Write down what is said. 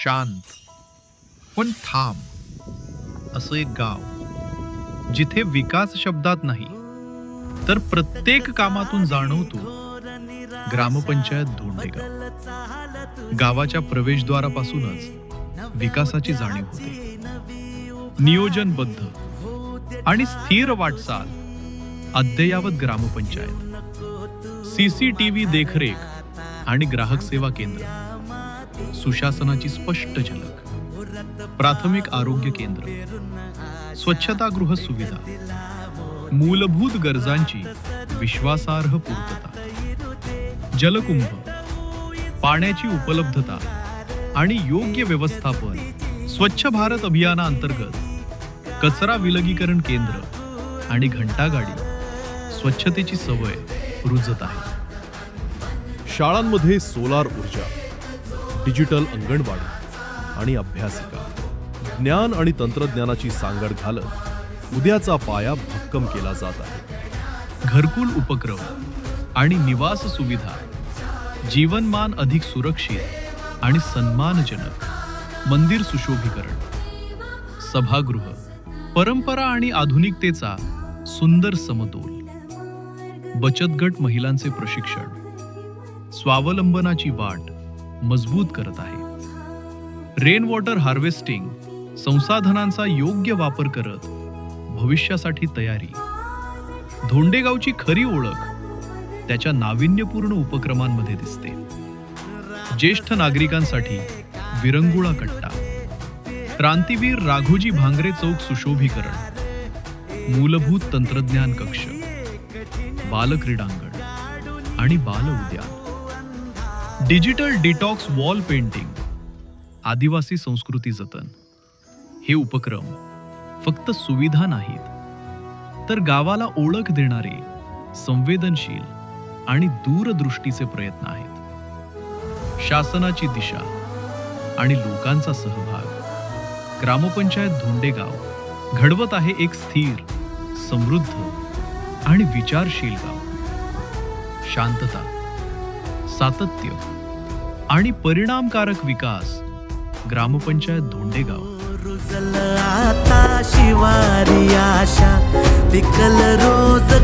शांत पण ठाम असं एक गाव, जिथे विकास शब्दात नाही तर प्रत्येक कामातून जाणवतो ग्रामपंचायत धोंडेगाव. गावाच्या प्रवेशद्वारापासूनच विकासाची जाणीव होते. नियोजनबद्ध आणि स्थिर वाटचाल अद्ययावत ग्रामपंचायत, CCTV देखरेख आणि ग्राहक सेवा केंद्र, सुशासनाची स्पष्ट झलक, प्राथमिक आरोग्य केंद्र, स्वच्छतागृह सुविधा, मूलभूत गरजांची विश्वासार्ह पूर्तता, जलकुंभ, पाण्याची उपलब्धता आणि योग्य व्यवस्थापन. स्वच्छ भारत अभियानाअंतर्गत कचरा विलगीकरण केंद्र आणि घंटागाडी स्वच्छतेची सवय रुजत आहे. शाळांमध्ये सोलार ऊर्जा, डिजिटल अंगणवाडी आणि अभ्यासिका, ज्ञान आणि तंत्रज्ञानाची सांगड घालत उद्याचा पाया भक्कम केला जात आहे. घरकुल उपक्रम आणि निवास सुविधा, जीवनमान अधिक सुरक्षित आणि सन्मानजनक, मंदिर सुशोभीकरण, सभागृह, परंपरा आणि आधुनिकतेचा सुंदर समतोल, बचत गट महिलांचे प्रशिक्षण स्वावलंबनाची वाट मजबूत करत आहे. रेन वॉटर हार्वेस्टिंग, संसाधनांचा योग्य वापर करत भविष्यासाठी तयारी. धोंडेगावची खरी ओळख त्याच्या नाविन्यपूर्ण उपक्रमांमध्ये दिसते. ज्येष्ठ नागरिकांसाठी विरंगुळा कट्टा, क्रांतीवीर राघोजी भांगरे चौक सुशोभीकरण, मूलभूत तंत्रज्ञान कक्ष, बालक्रीडांगण आणि बाल उद्यान, डिजिटल डिटॉक्स वॉल पेंटिंग, आदिवासी संस्कृती जतन. हे उपक्रम फक्त सुविधा नाहीत तर गावाला ओळख देणारे संवेदनशील आणि दूरदृष्टीचे प्रयत्न आहेत. शासनाची दिशा आणि लोकांचा सहभाग ग्रामपंचायत धोंडेगाव घडवत आहे एक स्थिर, समृद्ध आणि विचारशील गाव. शांतता, सातत्य आणि परिणामकारक विकास. ग्रामपंचायत धोंडेगाव. आता शिवारी आशा पिकल रोज